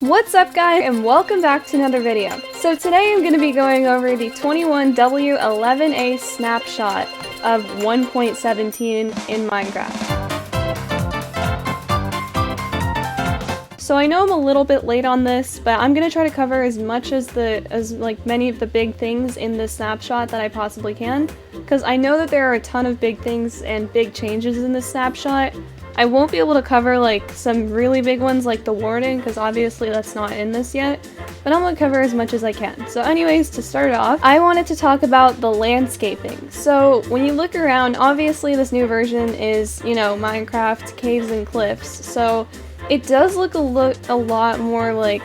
What's up guys, and welcome back to another video. So today I'm going to be going over the 21W11A snapshot of 1.17 in Minecraft. So I know I'm a little bit late on this, but I'm going to try to cover as much as many of the big things in this snapshot that I possibly can, because I know that there are a ton of big things and big changes in this snapshot. I won't be able to cover like some really big ones like the warden, because obviously that's not in this yet, but I'm going to cover as much as I can. So anyways, to start off, I wanted to talk about the landscaping. So when you look around, obviously this new version is, you know, Minecraft caves and cliffs, so it does look a lot more like,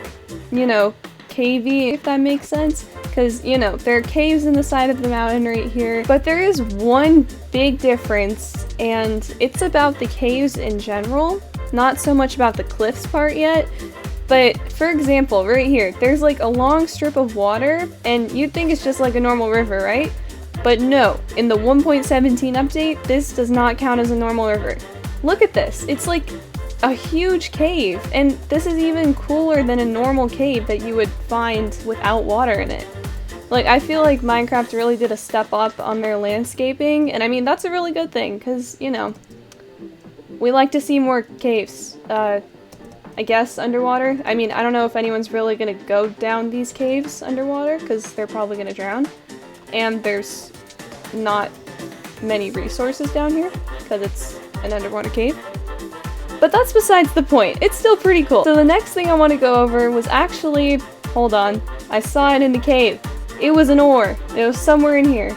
you know, cavey, if that makes sense. Because, you know, there are caves in the side of the mountain right here, but there is one big difference, and it's about the caves in general, not so much about the cliffs part yet. But for example, right here, there's like a long strip of water, and you'd think it's just like a normal river, right? But no, in the 1.17 update, this does not count as a normal river. Look at this, it's like a huge cave, and this is even cooler than a normal cave that you would find without water in it. Like, I feel like Minecraft really did a step up on their landscaping, and I mean, that's a really good thing, because, you know, we like to see more caves, I guess, underwater. I mean, I don't know if anyone's really gonna go down these caves underwater, because they're probably gonna drown, and there's not many resources down here, because it's an underwater cave. But that's besides the point. It's still pretty cool. So the next thing I want to go over was actually, hold on, I saw it in the cave. It was an ore. It was somewhere in here.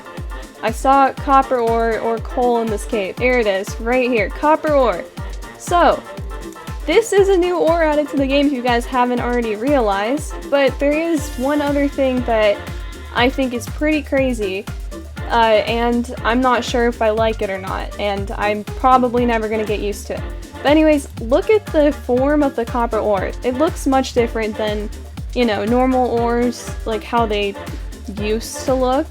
I saw copper ore or coal in this cave. Here it is, right here, copper ore. So, this is a new ore added to the game if you guys haven't already realized, but there is one other thing that I think is pretty crazy, and I'm not sure if I like it or not, and I'm probably never going to get used to it. But anyways, look at the form of the copper ore. It looks much different than, you know, normal ores, like how they used to look.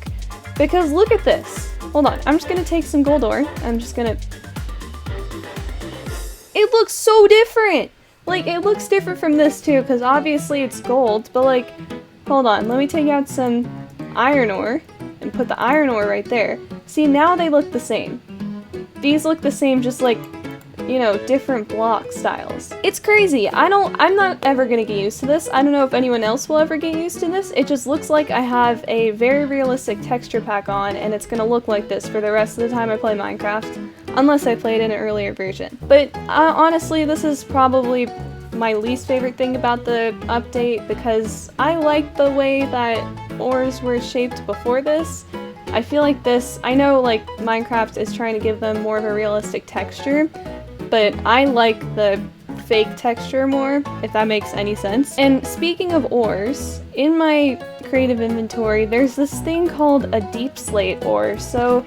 Because look at this. Hold on, I'm just gonna take some gold ore. It looks so different! Like, it looks different from this too, because obviously it's gold, but like, hold on, let me take out some iron ore and put the iron ore right there. See, now they look the same. These look the same, just like, you know, different block styles. It's crazy. I'm not ever gonna get used to this. I don't know if anyone else will ever get used to this. It just looks like I have a very realistic texture pack on, and it's gonna look like this for the rest of the time I play Minecraft, unless I played in an earlier version. But honestly, this is probably my least favorite thing about the update, because I like the way that ores were shaped before this. I feel like this, I know like Minecraft is trying to give them more of a realistic texture, but I like the fake texture more, if that makes any sense. And speaking of ores, in my creative inventory, there's this thing called a deep slate ore. So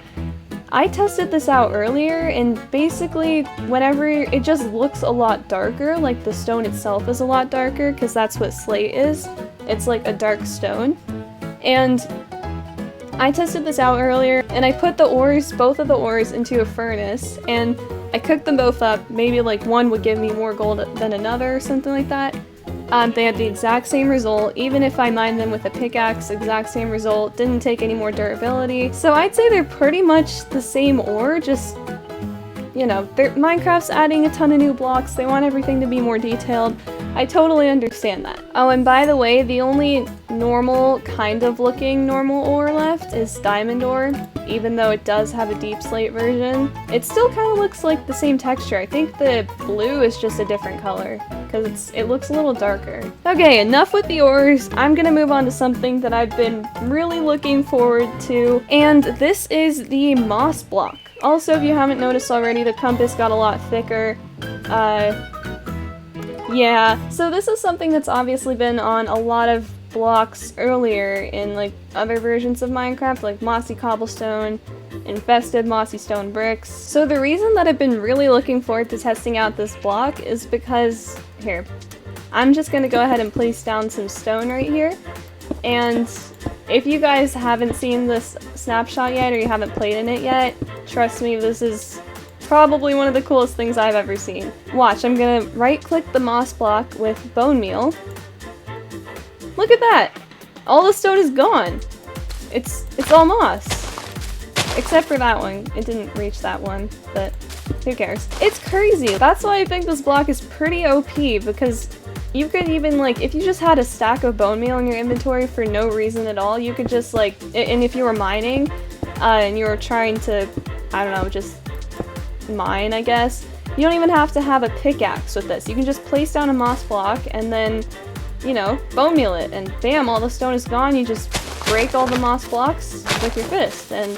I tested this out earlier, and basically whenever it just looks a lot darker, like the stone itself is a lot darker, because that's what slate is. It's like a dark stone. And I tested this out earlier, and I put the ores, both of the ores, into a furnace, and I cooked them both up. Maybe like one would give me more gold than another or something like that. They had the exact same result. Even if I mined them with a pickaxe, exact same result. Didn't take any more durability. So I'd say they're pretty much the same ore, just, you know, Minecraft's adding a ton of new blocks. They want everything to be more detailed. I totally understand that. Oh, and by the way, the only normal, kind of looking normal ore left is diamond ore. Even though it does have a deep slate version, it still kind of looks like the same texture. I think the blue is just a different color, because it looks a little darker. Okay, enough with the ores. I'm gonna move on to something that I've been really looking forward to, and this is the moss block. Also, if you haven't noticed already, the compass got a lot thicker. Yeah, so this is something that's obviously been on a lot of blocks earlier in like other versions of Minecraft, like mossy cobblestone, infested mossy stone bricks. So the reason that I've been really looking forward to testing out this block is because, here, I'm just gonna go ahead and place down some stone right here, and if you guys haven't seen this snapshot yet, or you haven't played in it yet, trust me, this is probably one of the coolest things I've ever seen. Watch, I'm gonna right click the moss block with bone meal, Look at that! All the stone is gone! It's all moss. Except for that one. It didn't reach that one, but who cares? It's crazy! That's why I think this block is pretty OP, because you could even, like, if you just had a stack of bone meal in your inventory for no reason at all, you could just, like, and if you were mining, and you were trying to, I don't know, just mine, I guess, you don't even have to have a pickaxe with this. You can just place down a moss block and then, you know, bone meal it, and bam, all the stone is gone. You just break all the moss blocks with your fist, and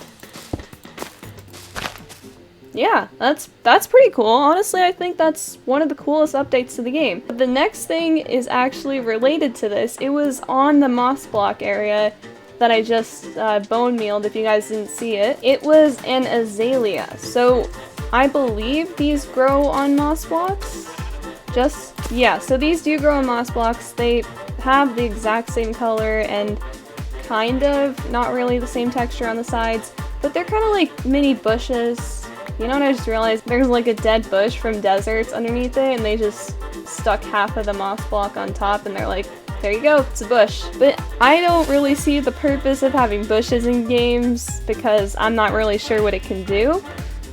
yeah, that's pretty cool. Honestly, I think that's one of the coolest updates to the game. The next thing is actually related to this. It was on the moss block area that I just bone mealed, if you guys didn't see it. It was an azalea. So I believe these grow on moss blocks. Yeah, so these do grow on moss blocks. They have the exact same color and kind of not really the same texture on the sides, but they're kind of like mini bushes. You know what I just realized? There's like a dead bush from deserts underneath it, and they just stuck half of the moss block on top, and they're like, there you go, it's a bush. But I don't really see the purpose of having bushes in games because I'm not really sure what it can do.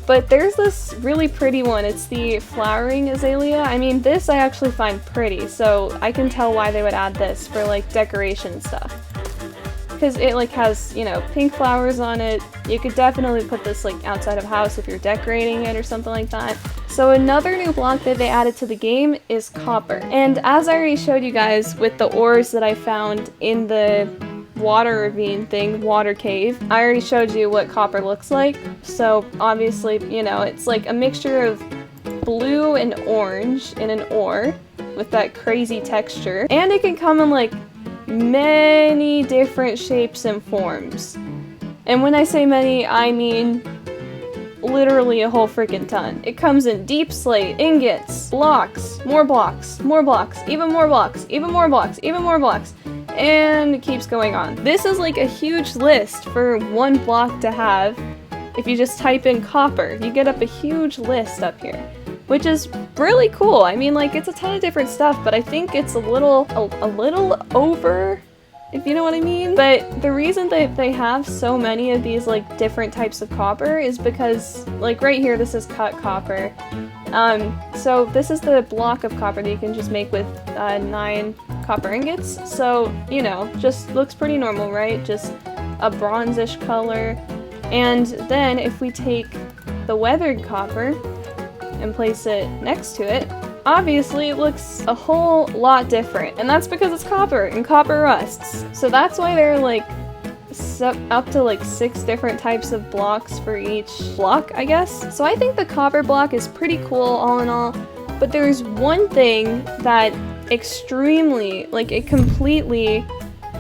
But there's this really pretty one. It's the flowering azalea. I mean, this I actually find pretty, so I can tell why they would add this for like decoration stuff. Because it like has, you know, pink flowers on it. You could definitely put this like outside of a house if you're decorating it or something like that. So another new block that they added to the game is copper. And as I already showed you guys with the ores that I found in the water ravine thing, water cave, I already showed you what copper looks like. So obviously, you know, it's like a mixture of blue and orange in an ore with that crazy texture. And it can come in like many different shapes and forms. And when I say many, I mean literally a whole freaking ton. It comes in deep slate, ingots, blocks, more blocks, more blocks, even more blocks, even more blocks, even more blocks, and it keeps going on. This is like a huge list for one block to have. If you just type in copper, you get up a huge list up here, which is really cool. I mean, like, it's a ton of different stuff, but I think it's a little over, if you know what I mean. But the reason that they have so many of these, like, different types of copper is because, like, right here, this is cut copper. So this is the block of copper that you can just make with 9 copper ingots. So, you know, just looks pretty normal, right? Just a bronzish color. And then if we take the weathered copper and place it next to it, obviously it looks a whole lot different. And that's because it's copper, and copper rusts. So that's why they're like up to like 6 different types of blocks for each block, I guess. So I think the copper block is pretty cool all in all, but there's one thing that extremely, like, it completely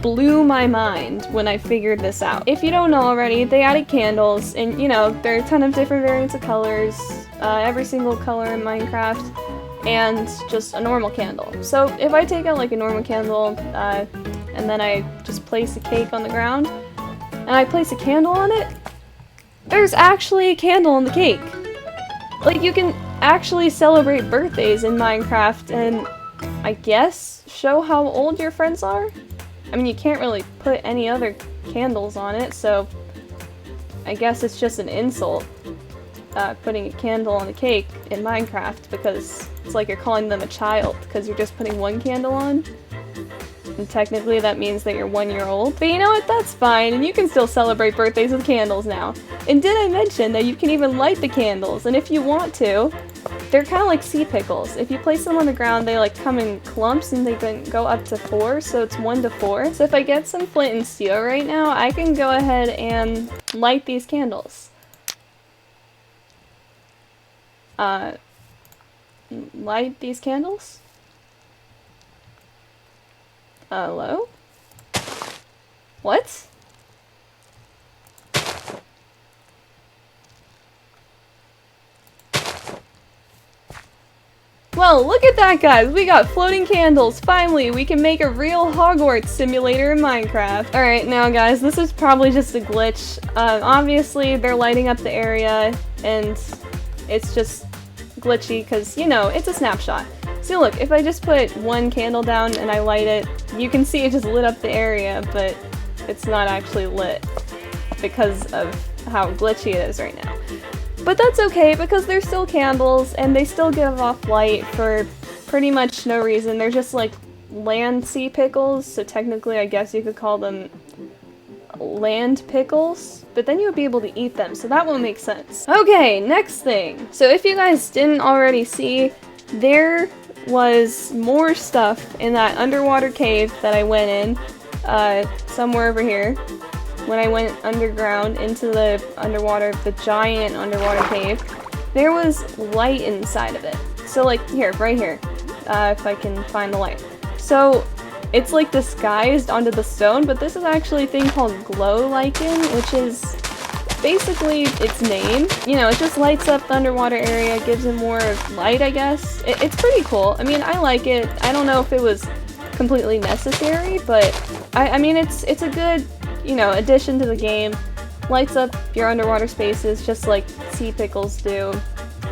blew my mind when I figured this out. If you don't know already, they added candles, and you know, there are a ton of different variants of colors, every single color in Minecraft, and just a normal candle. So if I take out like a normal candle, and then I just place a cake on the ground, and I place a candle on it, there's actually a candle on the cake! Like, you can actually celebrate birthdays in Minecraft and, I guess, show how old your friends are? I mean, you can't really put any other candles on it, so I guess it's just an insult, putting a candle on a cake in Minecraft, because it's like you're calling them a child, because you're just putting one candle on. And technically that means that you're 1 year old. But you know what, that's fine, and you can still celebrate birthdays with candles now. And did I mention that you can even light the candles, and if you want to, they're kind of like sea pickles. If you place them on the ground, they like come in clumps, and they can go up to 4, so it's 1 to 4. So if I get some flint and steel right now, I can go ahead and light these candles. Light these candles? Hello? What? Well, look at that, guys! We got floating candles! Finally, we can make a real Hogwarts simulator in Minecraft. Alright, now guys, this is probably just a glitch. Obviously, they're lighting up the area, and it's just glitchy, because, you know, it's a snapshot. See, look, if I just put one candle down and I light it, you can see it just lit up the area, but it's not actually lit because of how glitchy it is right now. But that's okay, because they're still candles, and they still give off light for pretty much no reason. They're just like land sea pickles, so technically I guess you could call them land pickles, but then you would be able to eat them, so that won't make sense. Okay, next thing. So if you guys didn't already see, there was more stuff in that underwater cave that I went in, somewhere over here, when I went underground into the giant underwater cave. There was light inside of it. So like, here, right here, if I can find the light. So it's like disguised onto the stone, but this is actually a thing called glow lichen, which is basically its name. You know, it just lights up the underwater area, gives it more light, I guess. It's pretty cool. I mean, I like it. I don't know if it was completely necessary, but I mean, it's a good, you know, addition to the game. Lights up your underwater spaces just like sea pickles do.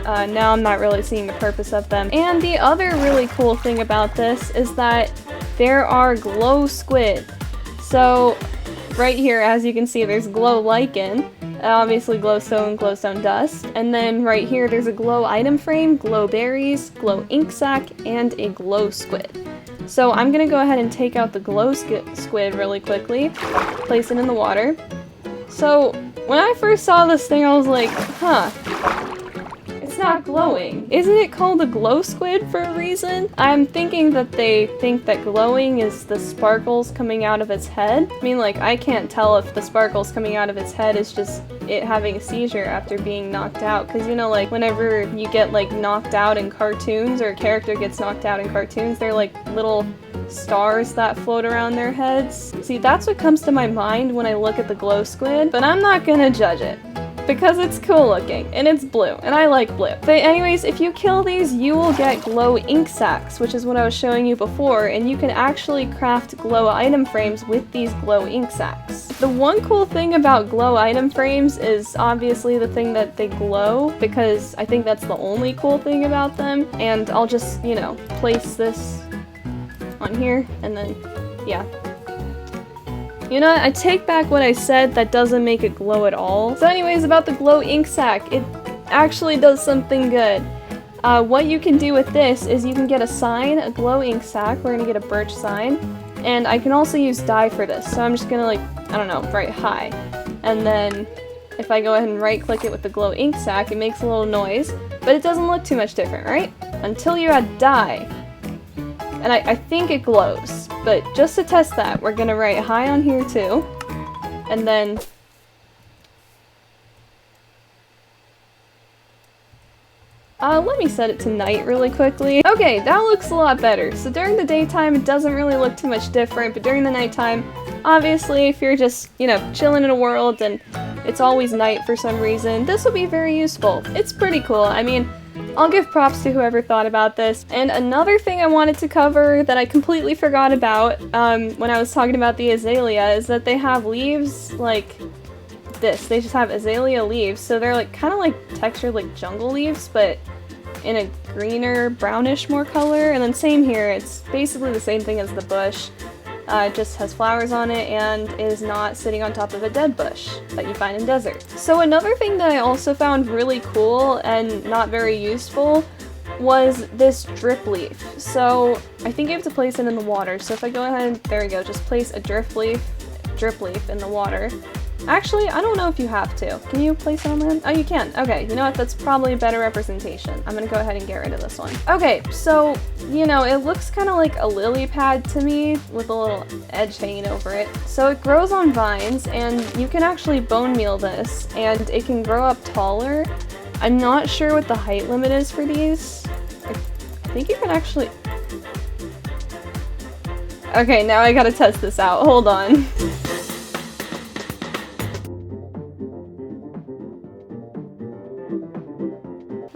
Now I'm not really seeing the purpose of them. And the other really cool thing about this is that there are glow squid. So right here, as you can see, there's glow lichen, obviously glowstone dust, and then right here there's a glow item frame, glow berries, glow ink sac, and a glow squid. So I'm gonna go ahead and take out the glow squid really quickly, place it in the water. So when I first saw this thing, I was like, huh, it's not glowing. Isn't it called a glow squid for a reason? I'm thinking that they think that glowing is the sparkles coming out of its head. I mean, like, I can't tell if the sparkles coming out of its head is just it having a seizure after being knocked out, because, you know, like, whenever you get, like, knocked out in cartoons, or a character gets knocked out in cartoons, they're like little stars that float around their heads. See, that's what comes to my mind when I look at the glow squid, but I'm not gonna judge it, because it's cool looking, and it's blue, and I like blue. But anyways, if you kill these, you will get glow ink sacs, which is what I was showing you before, and you can actually craft glow item frames with these glow ink sacs. The one cool thing about glow item frames is obviously the thing that they glow, because I think that's the only cool thing about them, and I'll just, you know, place this on here, and then, yeah. You know what? I take back what I said, that doesn't make it glow at all. So anyways, about the glow ink sac, it actually does something good. What you can do with this is you can get a sign, a glow ink sac. We're gonna get a birch sign, and I can also use dye for this. So I'm just gonna, like, I don't know, write hi. And then if I go ahead and right click it with the glow ink sac, it makes a little noise, but it doesn't look too much different, right? Until you add dye. And I think it glows, but just to test that, we're gonna write hi on here too, and then let me set it to night really quickly. Okay, that looks a lot better. So during the daytime, it doesn't really look too much different, but during the nighttime, obviously, if you're just, you know, chilling in a world and it's always night for some reason, this will be very useful. It's pretty cool. I mean, I'll give props to whoever thought about this. And another thing I wanted to cover that I completely forgot about when I was talking about the azalea is that they have leaves like this. They just have azalea leaves, so they're like kind of like textured like jungle leaves, but in a greener, brownish more color. And then same here, it's basically the same thing as the bush. It just has flowers on it and is not sitting on top of a dead bush that you find in deserts. So another thing that I also found really cool and not very useful was this drip leaf. So I think you have to place it in the water. So if I go ahead, there we go, just place a drip leaf in the water. Actually, I don't know if you have to. Can you place it on land? Oh, you can. Okay, you know what? That's probably a better representation. I'm gonna go ahead and get rid of this one. Okay, so, you know, it looks kind of like a lily pad to me with a little edge hanging over it. So it grows on vines, and you can actually bone meal this, and it can grow up taller. I'm not sure what the height limit is for these. I think you can actually... Okay, now I gotta test this out. Hold on.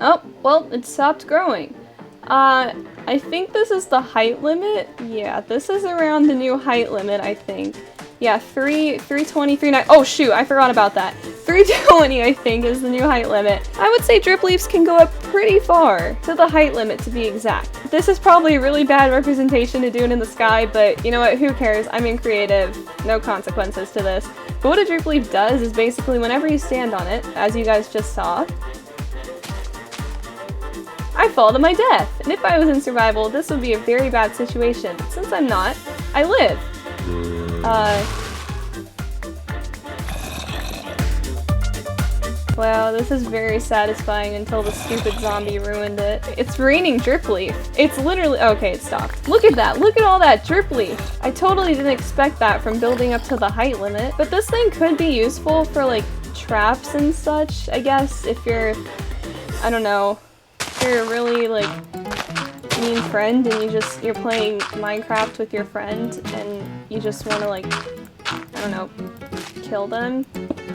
Oh, well, it stopped growing. I think this is the height limit. Yeah, this is around the new height limit, I think. Yeah, 320, 39. Oh shoot, I forgot about that. 320, I think, is the new height limit. I would say drip leaves can go up pretty far, to the height limit to be exact. This is probably a really bad representation to do it in the sky, but you know what, who cares? I'm in creative, no consequences to this. But what a drip leaf does is basically whenever you stand on it, as you guys just saw, I fall to my death. And if I was in survival, this would be a very bad situation. Since I'm not, I live. Wow, this is very satisfying until the stupid zombie ruined it. It's raining drip leaf. It's literally- okay, it stopped. Look at that! Look at all that drip leaf! I totally didn't expect that from building up to the height limit. But this thing could be useful for, like, traps and such, I guess, if you're- I don't know. If you're a really, like, mean friend and you're playing Minecraft with your friend and you just want to, like, I don't know, kill them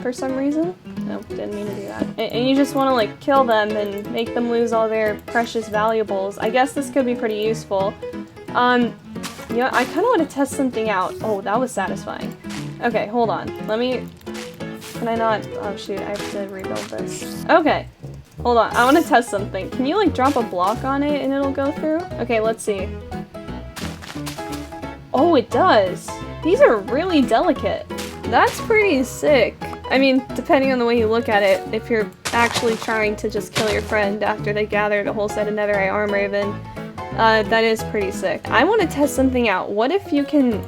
for some reason. No, didn't mean to do that. And you just want to, like, kill them and make them lose all their precious valuables. I guess this could be pretty useful. You know, I kind of want to test something out. Oh, that was satisfying. Okay, hold on. Let me... Can I not... Oh, shoot, I have to rebuild this. Okay. Hold on, I want to test something. Can you, like, drop a block on it and it'll go through? Okay, let's see. Oh, it does! These are really delicate. That's pretty sick. I mean, depending on the way you look at it, if you're actually trying to just kill your friend after they gathered a whole set of netherite armor even, that is pretty sick. I want to test something out. What if you can...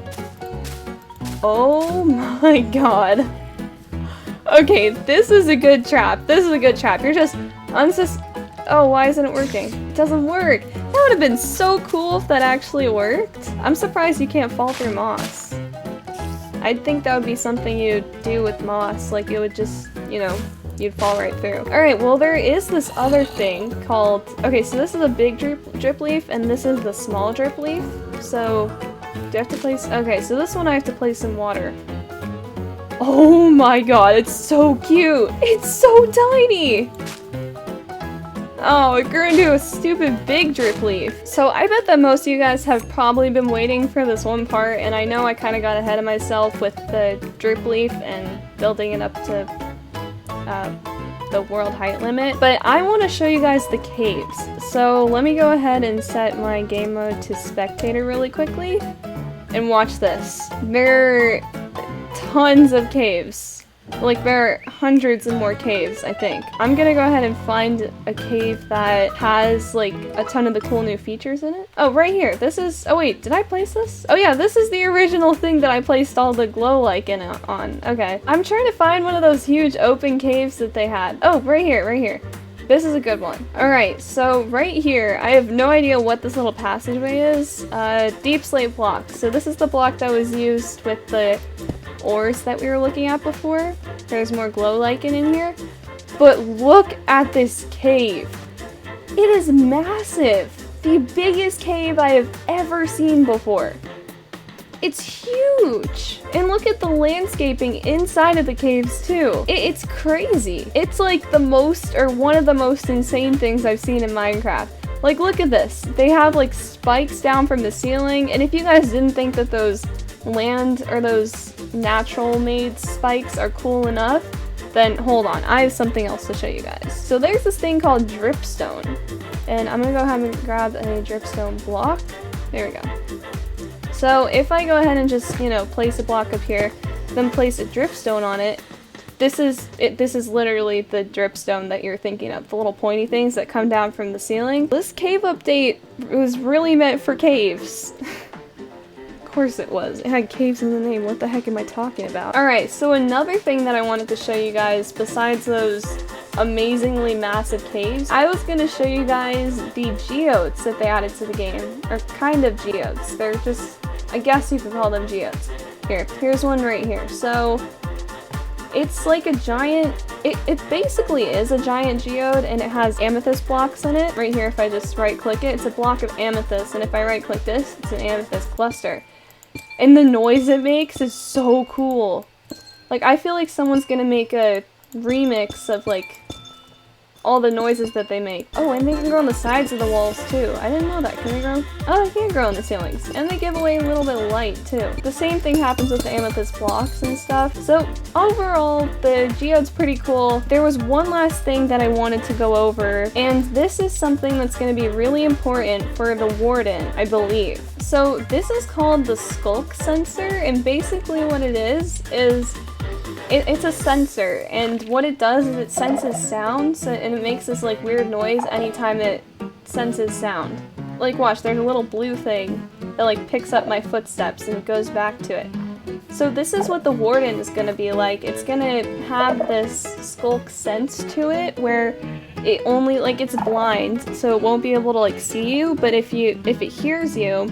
Oh my god. Okay, this is a good trap. This is a good trap. You're just oh, why isn't it working? It doesn't work. That would have been so cool if that actually worked. I'm surprised you can't fall through moss. I'd think that would be something you'd do with moss. Like, it would just, you know, you'd fall right through. Alright, well, there is this other thing called... Okay, so this is a big drip leaf, and this is the small drip leaf. So, do I have to place... Okay, so this one I have to place in water. Oh my god, it's so cute! It's so tiny! Oh, it grew into a stupid big drip leaf. So I bet that most of you guys have probably been waiting for this one part, and I know I kind of got ahead of myself with the drip leaf and building it up to the world height limit. But I want to show you guys the caves. So let me go ahead and set my game mode to spectator really quickly, and watch this. There are tons of caves. Like, there are hundreds and more caves, I think. I'm gonna go ahead and find a cave that has, like, a ton of the cool new features in it. Oh, right here. This is... Oh, wait. Did I place this? Oh, yeah. This is the original thing that I placed all the glow lichen on. Okay. I'm trying to find one of those huge open caves that they had. Oh, right here. Right here. This is a good one. Alright, so right here, I have no idea what this little passageway is. Deep slate block. So this is the block that was used with the ores that we were looking at before. There's more glow lichen in here. But look at this cave. It is massive. The biggest cave I have ever seen before. It's huge! And look at the landscaping inside of the caves too. It's crazy. It's like the most, or one of the most insane things I've seen in Minecraft. Like, look at this. They have like spikes down from the ceiling, and if you guys didn't think that those land or those natural made spikes are cool enough, then hold on, I have something else to show you guys. So there's this thing called dripstone, and I'm gonna go ahead and grab a dripstone block. There we go. So if I go ahead and just, you know, place a block up here, then place a dripstone on it, this is literally the dripstone that you're thinking of, the little pointy things that come down from the ceiling. This cave update was really meant for caves. Of course it was. It had caves in the name. What the heck am I talking about? Alright, so another thing that I wanted to show you guys, besides those amazingly massive caves, I was going to show you guys the geodes that they added to the game. Or kind of geodes. They're just, I guess you could call them geodes. Here's one right here. So it's like a giant, it basically is a giant geode, and it has amethyst blocks in it. Right here, if I just right click it, it's a block of amethyst, and if I right click this, it's an amethyst cluster. And the noise it makes is so cool. Like, I feel like someone's gonna make a remix of, like, all the noises that they make. Oh, and they can grow on the sides of the walls too. I didn't know that. Can they grow? Oh, they can grow on the ceilings. And they give away a little bit of light too. The same thing happens with the amethyst blocks and stuff. So overall, the geode's pretty cool. There was one last thing that I wanted to go over, and this is something that's going to be really important for the warden, I believe. So this is called the skulk sensor, and basically what it is it's a sensor, and what it does is it senses sound, and it makes this like weird noise anytime it senses sound. Like watch, there's a little blue thing that like picks up my footsteps and it goes back to it. So this is what the warden is gonna be like. It's gonna have this skulk sense to it where it only, like, it's blind, so it won't be able to like see you, but if it hears you,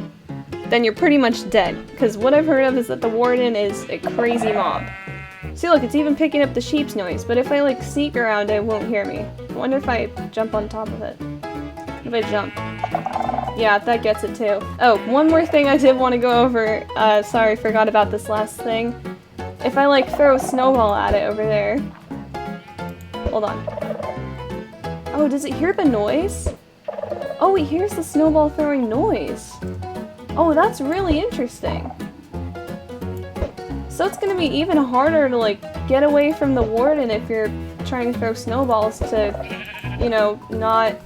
then you're pretty much dead. Because what I've heard of is that the warden is a crazy mob. See, look, it's even picking up the sheep's noise, but if I, like, sneak around, it won't hear me. I wonder if I jump on top of it. If I jump. Yeah, that gets it too. Oh, one more thing I did want to go over. Sorry, forgot about this last thing. If I, like, throw a snowball at it over there. Hold on. Oh, does it hear the noise? Oh, it hears the snowball throwing noise. Oh, that's really interesting. So it's gonna be even harder to, like, get away from the warden if you're trying to throw snowballs to, you know, not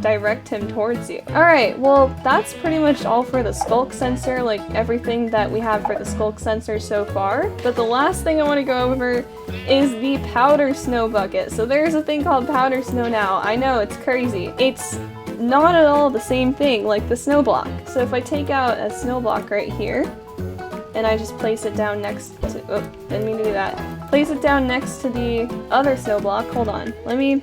direct him towards you. Alright, well, that's pretty much all for the skulk sensor, like, everything that we have for the skulk sensor so far. But the last thing I want to go over is the powder snow bucket. So there's a thing called powder snow now. I know, it's crazy. It's not at all the same thing like the snow block. So if I take out a snow block right here, and I just place it down next to, oh, didn't mean to do that. Place it down next to the other snow block. Hold on, let me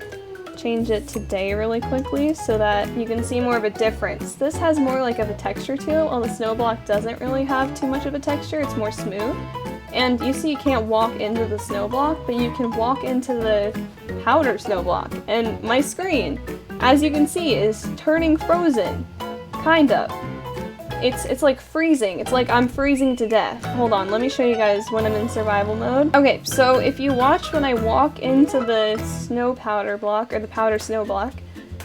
change it to day really quickly so that you can see more of a difference. This has more like of a texture to it, while the snow block doesn't really have too much of a texture, it's more smooth. And you see you can't walk into the snow block, but you can walk into the powder snow block. And my screen, as you can see, is turning frozen. Kind of. It's like freezing. It's like I'm freezing to death. Hold on, let me show you guys when I'm in survival mode. Okay, so if you watch when I walk into the snow powder block, or the powder snow block,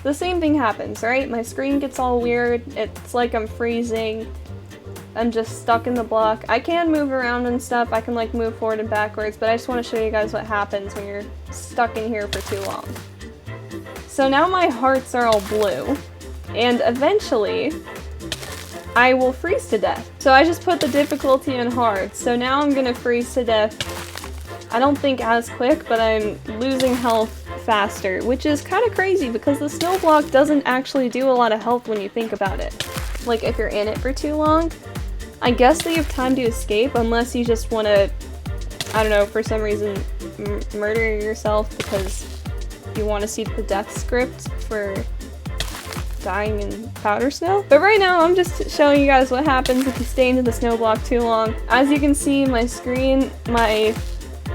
the same thing happens, right? My screen gets all weird. It's like I'm freezing. I'm just stuck in the block. I can move around and stuff. I can like move forward and backwards, but I just want to show you guys what happens when you're stuck in here for too long. So now my hearts are all blue, and eventually I will freeze to death. So I just put the difficulty in hard. So now I'm gonna freeze to death. I don't think as quick, but I'm losing health faster, which is kind of crazy because the snow block doesn't actually do a lot of health when you think about it. Like if you're in it for too long, I guess that you have time to escape unless you just want to, I don't know, for some reason murder yourself because you want to see the death script for dying in powder snow. But right now I'm just showing you guys what happens if you stay into the snow block too long. As you can see, my screen, my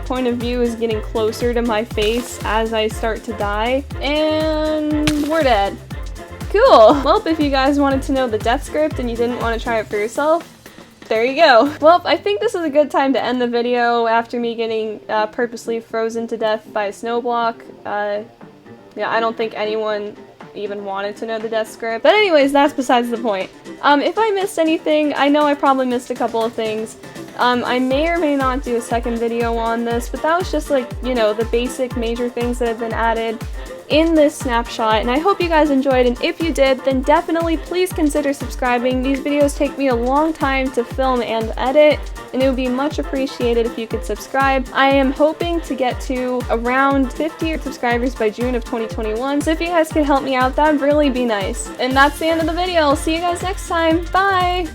point of view is getting closer to my face as I start to die, and we're dead. Cool! Well, if you guys wanted to know the death script and you didn't want to try it for yourself, there you go. Well, I think this is a good time to end the video after me getting purposely frozen to death by a snow block. Yeah, I don't think anyone even wanted to know the death script. But anyways, that's besides the point. If I missed anything, I know I probably missed a couple of things. I may or may not do a second video on this, but that was just like, you know, the basic major things that have been added in this snapshot, and I hope you guys enjoyed, and if you did, then definitely please consider subscribing. These videos take me a long time to film and edit, and it would be much appreciated if you could subscribe. I am hoping to get to around 50 subscribers by June of 2021, so if you guys could help me out, that would really be nice. And that's the end of the video. I'll see you guys next time. Bye!